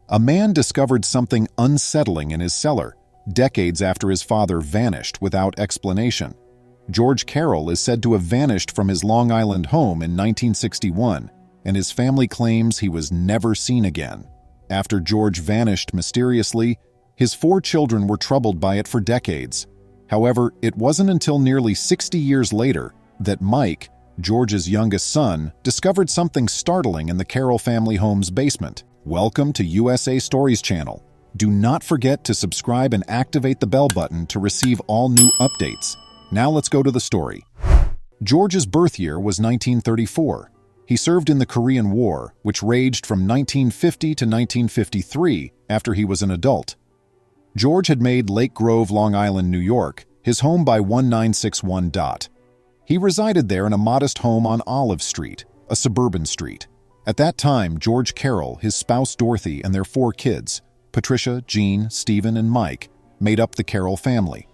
A man discovered something unsettling in his cellar, decades after his father vanished without explanation. George Carroll is said to have vanished from his Long Island home in 1961, and his family claims he was never seen again. After George vanished mysteriously, his 4 children were troubled by it for decades. However, it wasn't until nearly 60 years later that Mike, George's youngest son, discovered something startling in the Carroll family home's basement. Welcome to USA Stories channel. Do not forget to subscribe and activate the bell button to receive all new updates. Now let's go to the story. George's birth year was 1934. He served in the Korean War, which raged from 1950 to 1953 after he was an adult. George had made Lake Grove, Long Island, New York, his home by 1961. He resided there in a modest home on Olive Street, a suburban street. At that time, George Carroll, his spouse Dorothy, and their 4 kids, Patricia, Jean, Stephen, and Mike, made up the Carroll family.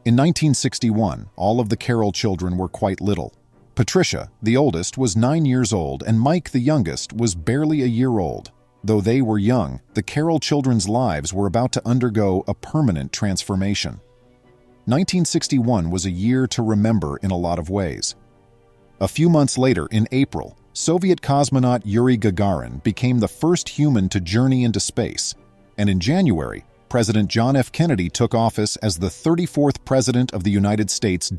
In 1961, all of the Carroll children were quite little. Patricia, the oldest, was 9 years old, and Mike, the youngest, was barely a year old. Though they were young, the Carroll children's lives were about to undergo a permanent transformation. 1961 was a year to remember in a lot of ways. A few months later, in April, Soviet cosmonaut Yuri Gagarin became the first human to journey into space, and in January, President John F. Kennedy took office as the 34th President of the United States.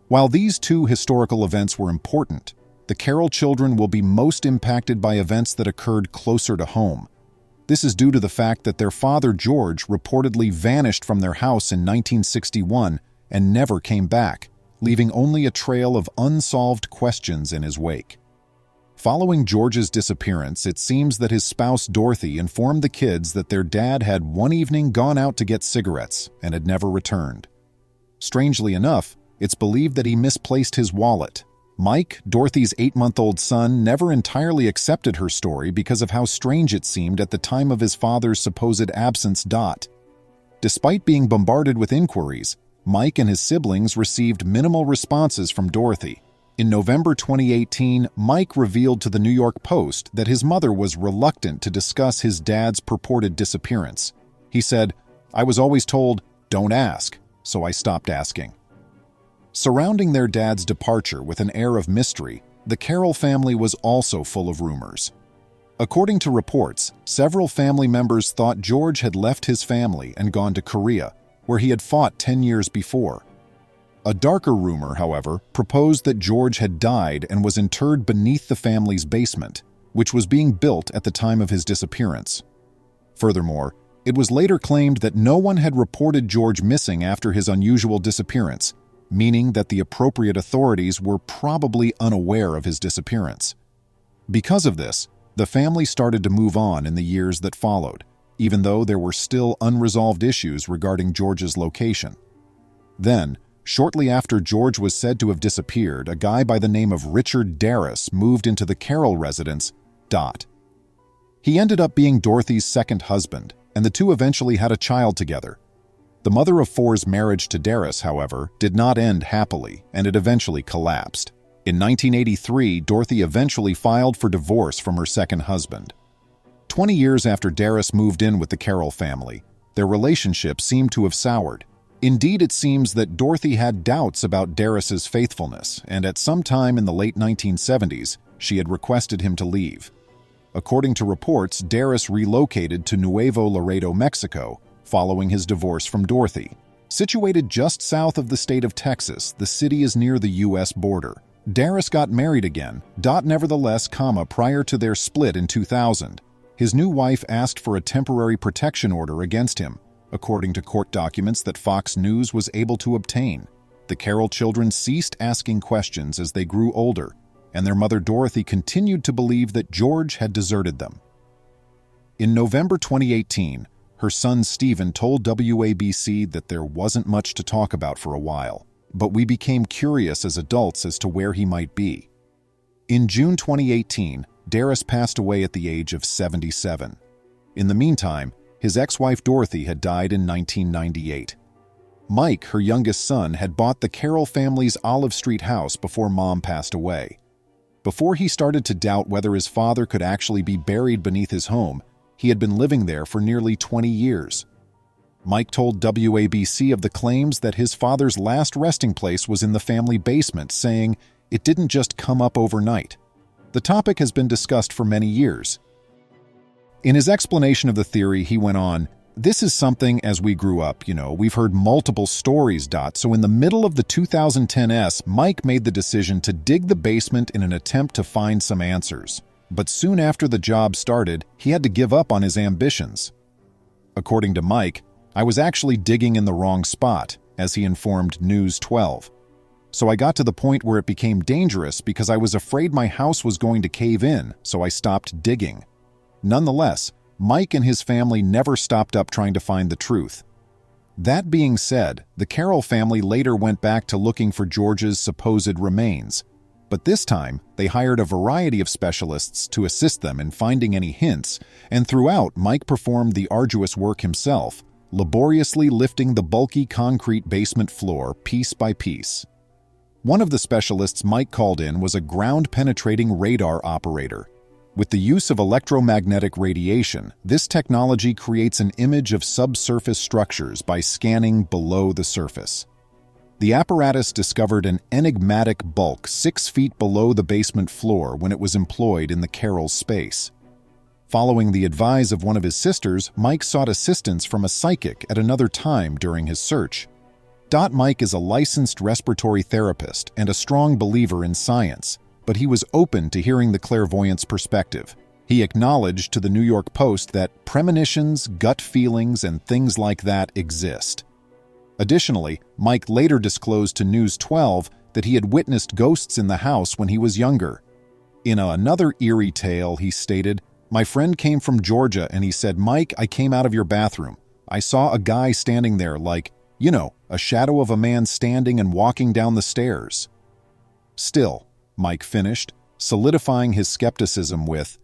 While these 2 historical events were important, the Carroll children will be most impacted by events that occurred closer to home. This is due to the fact that their father George reportedly vanished from their house in 1961 and never came back, leaving only a trail of unsolved questions in his wake. Following George's disappearance, it seems that his spouse Dorothy informed the kids that their dad had one evening gone out to get cigarettes and had never returned. Strangely enough, it's believed that he misplaced his wallet. Mike, Dorothy's 8-month-old son, never entirely accepted her story because of how strange it seemed at the time of his father's supposed absence. Despite being bombarded with inquiries, Mike and his siblings received minimal responses from Dorothy. In November 2018, Mike revealed to the New York Post that his mother was reluctant to discuss his dad's purported disappearance. He said, "I was always told, don't ask, so I stopped asking." Surrounding their dad's departure with an air of mystery, the Carroll family was also full of rumors. According to reports, several family members thought George had left his family and gone to Korea, where he had fought 10 years before. A darker rumor, however, proposed that George had died and was interred beneath the family's basement, which was being built at the time of his disappearance. Furthermore, it was later claimed that no one had reported George missing after his unusual disappearance, meaning that the appropriate authorities were probably unaware of his disappearance. Because of this, the family started to move on in the years that followed, even though there were still unresolved issues regarding George's location. Then, shortly after George was said to have disappeared, a guy by the name of Richard Darris moved into the Carroll residence. He ended up being Dorothy's second husband, and the 2 eventually had a child together. The mother of 4's marriage to Darris, however, did not end happily, and it eventually collapsed. In 1983, Dorothy eventually filed for divorce from her second husband. 20 years after Darris moved in with the Carroll family, their relationship seemed to have soured. Indeed, it seems that Dorothy had doubts about Darris's faithfulness, and at some time in the late 1970s, she had requested him to leave. According to reports, Darris relocated to Nuevo Laredo, Mexico, following his divorce from Dorothy. Situated just south of the state of Texas, the city is near the U.S. border. Darris got married again, nevertheless, prior to their split in 2000. His new wife asked for a temporary protection order against him, according to court documents that Fox News was able to obtain. The Carroll children ceased asking questions as they grew older, and their mother Dorothy continued to believe that George had deserted them. In November 2018, her son Stephen told WABC that there wasn't much to talk about for a while, but we became curious as adults as to where he might be. In June 2018, Darris passed away at the age of 77. In the meantime, his ex-wife Dorothy had died in 1998. Mike, her youngest son, had bought the Carroll family's Olive Street house before Mom passed away. Before he started to doubt whether his father could actually be buried beneath his home, He had been living there for nearly 20 years. Mike told WABC of the claims that his father's last resting place was in the family basement, saying it didn't just come up overnight. The topic has been discussed for many years. In his explanation of the theory, he went on, "This is something as we grew up, we've heard multiple stories. So in the middle of the 2010s, Mike made the decision to dig the basement in an attempt to find some answers. But soon after the job started, he had to give up on his ambitions. According to Mike, I was actually digging in the wrong spot, as he informed News 12. So I got to the point where it became dangerous because I was afraid my house was going to cave in, so I stopped digging." Nonetheless, Mike and his family never stopped up trying to find the truth. That being said, the Carroll family later went back to looking for George's supposed remains. But this time, they hired a variety of specialists to assist them in finding any hints, and throughout, Mike performed the arduous work himself, laboriously lifting the bulky concrete basement floor piece by piece. One of the specialists Mike called in was a ground-penetrating radar operator. With the use of electromagnetic radiation, this technology creates an image of subsurface structures by scanning below the surface. The apparatus discovered an enigmatic bulk 6 feet below the basement floor when it was employed in the Carroll's space. Following the advice of one of his sisters, Mike sought assistance from a psychic at another time during his search. Mike is a licensed respiratory therapist and a strong believer in science, but he was open to hearing the clairvoyant's perspective. He acknowledged to the New York Post that premonitions, gut feelings, and things like that exist. Additionally, Mike later disclosed to News 12 that he had witnessed ghosts in the house when he was younger. In another eerie tale, he stated, "My friend came from Georgia and he said, 'Mike, I came out of your bathroom. I saw a guy standing there like, a shadow of a man standing and walking down the stairs.'" Still, Mike finished, solidifying his skepticism with,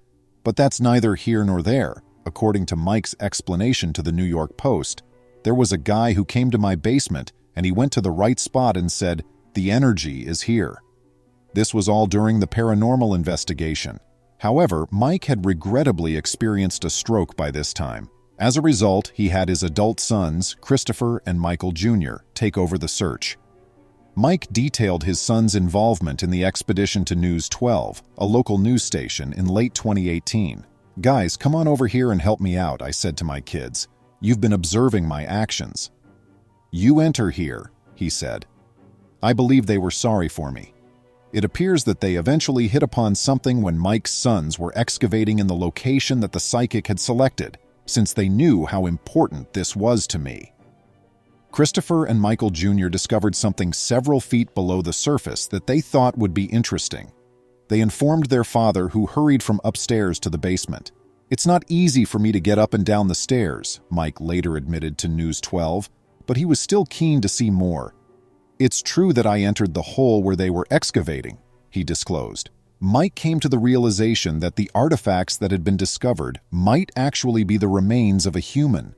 "But that's neither here nor there. According to Mike's explanation to the New York Post, there was a guy who came to my basement and he went to the right spot and said, 'The energy is here.'" This was all during the paranormal investigation. However, Mike had regrettably experienced a stroke by this time. As a result, he had his adult sons, Christopher and Michael Jr., take over the search. Mike detailed his son's involvement in the expedition to News 12, a local news station, in late 2018. "Guys, come on over here and help me out," I said to my kids. "You've been observing my actions." "You enter here," he said. I believe they were sorry for me. It appears that they eventually hit upon something when Mike's sons were excavating in the location that the psychic had selected, since they knew how important this was to me. Christopher and Michael Jr. discovered something several feet below the surface that they thought would be interesting. They informed their father, who hurried from upstairs to the basement. "It's not easy for me to get up and down the stairs," Mike later admitted to News 12, but he was still keen to see more. "It's true that I entered the hole where they were excavating," he disclosed. Mike came to the realization that the artifacts that had been discovered might actually be the remains of a human.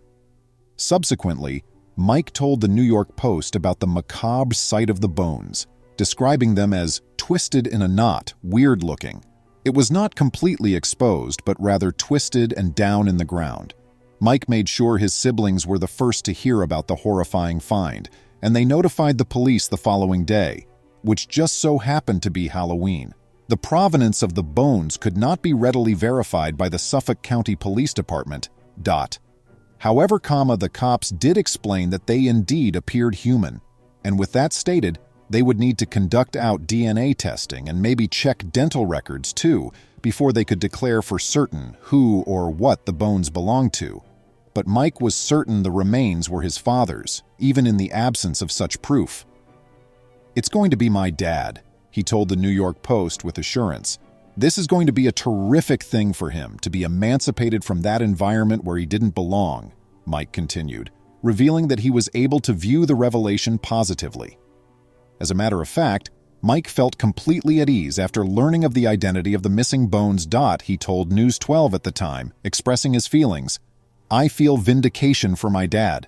Subsequently, Mike told the New York Post about the macabre sight of the bones, describing them as twisted in a knot, weird-looking. It was not completely exposed, but rather twisted and down in the ground. Mike made sure his siblings were the first to hear about the horrifying find, and they notified the police the following day, which just so happened to be Halloween. The provenance of the bones could not be readily verified by the Suffolk County Police Department. However, the cops did explain that they indeed appeared human, and with that stated, they would need to conduct out DNA testing and maybe check dental records too before they could declare for certain who or what the bones belonged to. But Mike was certain the remains were his father's, even in the absence of such proof. "It's going to be my dad," he told the New York Post with assurance. "This is going to be a terrific thing for him to be emancipated from that environment where he didn't belong," Mike continued, revealing that he was able to view the revelation positively. As a matter of fact, Mike felt completely at ease after learning of the identity of the missing bones. He told News 12 at the time, expressing his feelings, "I feel vindication for my dad.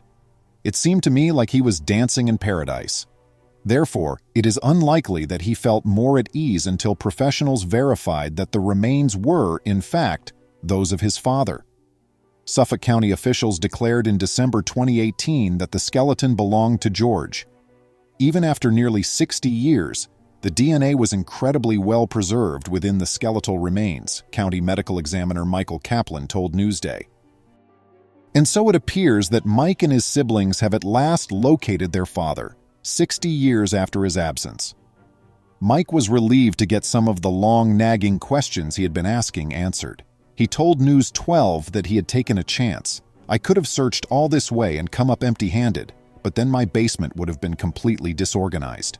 It seemed to me like he was dancing in paradise." Therefore, it is unlikely that he felt more at ease until professionals verified that the remains were, in fact, those of his father. Suffolk County officials declared in December 2018 that the skeleton belonged to George. Even after nearly 60 years, the DNA was incredibly well preserved within the skeletal remains, County Medical Examiner Michael Kaplan told Newsday. And so it appears that Mike and his siblings have at last located their father, 60 years after his absence. Mike was relieved to get some of the long, nagging questions he had been asking answered. He told News 12 that he had taken a chance. "I could have searched all this way and come up empty-handed, but then my basement would have been completely disorganized.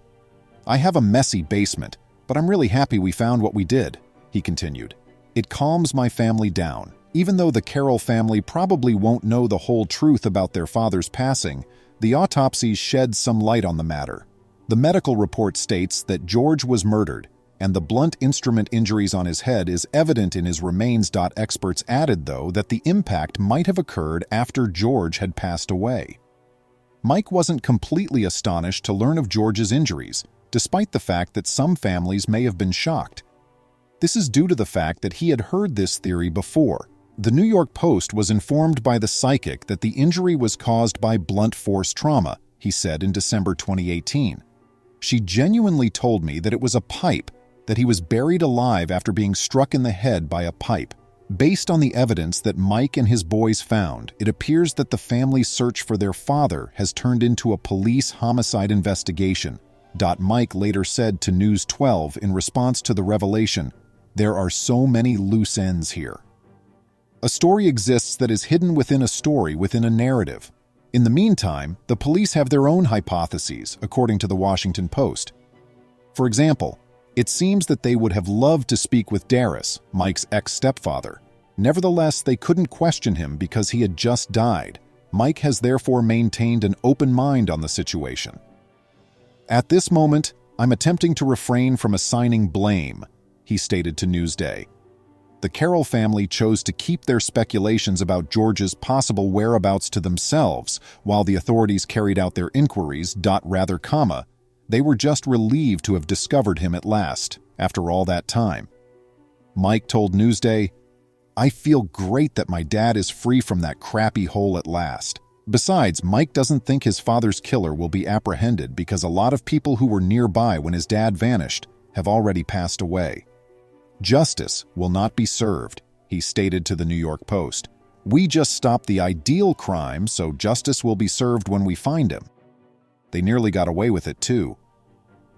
I have a messy basement, but I'm really happy we found what we did," he continued. "It calms my family down. Even though the Carroll family probably won't know the whole truth about their father's passing, the autopsy sheds some light on the matter. The medical report states that George was murdered, and the blunt instrument injuries on his head is evident in his remains." Experts added, though, that the impact might have occurred after George had passed away. Mike wasn't completely astonished to learn of George's injuries, despite the fact that some families may have been shocked. This is due to the fact that he had heard this theory before. The New York Post was informed by the psychic that the injury was caused by blunt force trauma, he said in December 2018. "She genuinely told me that it was a pipe, that he was buried alive after being struck in the head by a pipe. Based on the evidence that Mike and his boys found, it appears that the family's search for their father has turned into a police homicide investigation." Mike later said to News 12 in response to the revelation, "There are so many loose ends here. A story exists that is hidden within a story within a narrative. In the meantime, the police have their own hypotheses, according to the Washington Post. For example, it seems that they would have loved to speak with Darris, Mike's ex-stepfather. Nevertheless, they couldn't question him because he had just died. Mike has therefore maintained an open mind on the situation. "At this moment, I'm attempting to refrain from assigning blame," he stated to Newsday. The Carroll family chose to keep their speculations about George's possible whereabouts to themselves while the authorities carried out their inquiries. They were just relieved to have discovered him at last, after all that time. Mike told Newsday, "I feel great that my dad is free from that crappy hole at last. Besides, Mike doesn't think his father's killer will be apprehended because a lot of people who were nearby when his dad vanished have already passed away. Justice will not be served," he stated to the New York Post. "We just stopped the ideal crime, so justice will be served when we find him. They nearly got away with it, too."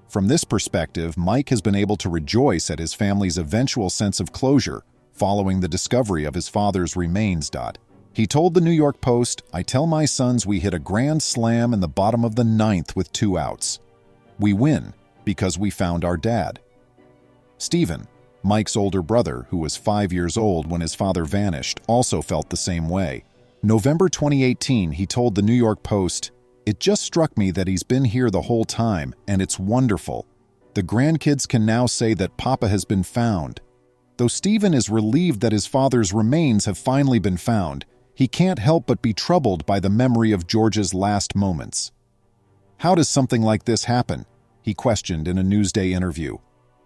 From this perspective, Mike has been able to rejoice at his family's eventual sense of closure following the discovery of his father's remains. He told the New York Post, "I tell my sons we hit a grand slam in the bottom of the ninth with 2 outs. We win because we found our dad." Stephen, Mike's older brother, who was 5 years old when his father vanished, also felt the same way. November 2018, he told the New York Post, "It just struck me that he's been here the whole time, and it's wonderful. The grandkids can now say that Papa has been found." Though Stephen is relieved that his father's remains have finally been found, he can't help but be troubled by the memory of George's last moments. "How does something like this happen?" he questioned in a Newsday interview.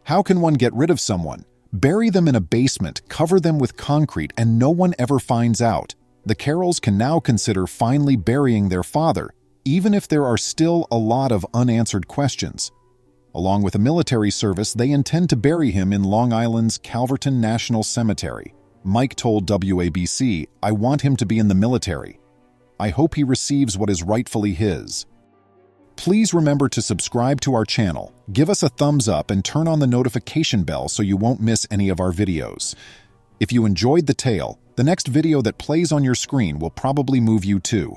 "How can one get rid of someone? Bury them in a basement, cover them with concrete, and no one ever finds out. The Carrolls can now consider finally burying their father, even if there are still a lot of unanswered questions. Along with a military service, they intend to bury him in Long Island's Calverton National Cemetery. Mike told WABC, "I want him to be in the military. I hope he receives what is rightfully his." Please remember to subscribe to our channel, give us a thumbs up, and turn on the notification bell so you won't miss any of our videos. If you enjoyed the tale, the next video that plays on your screen will probably move you too.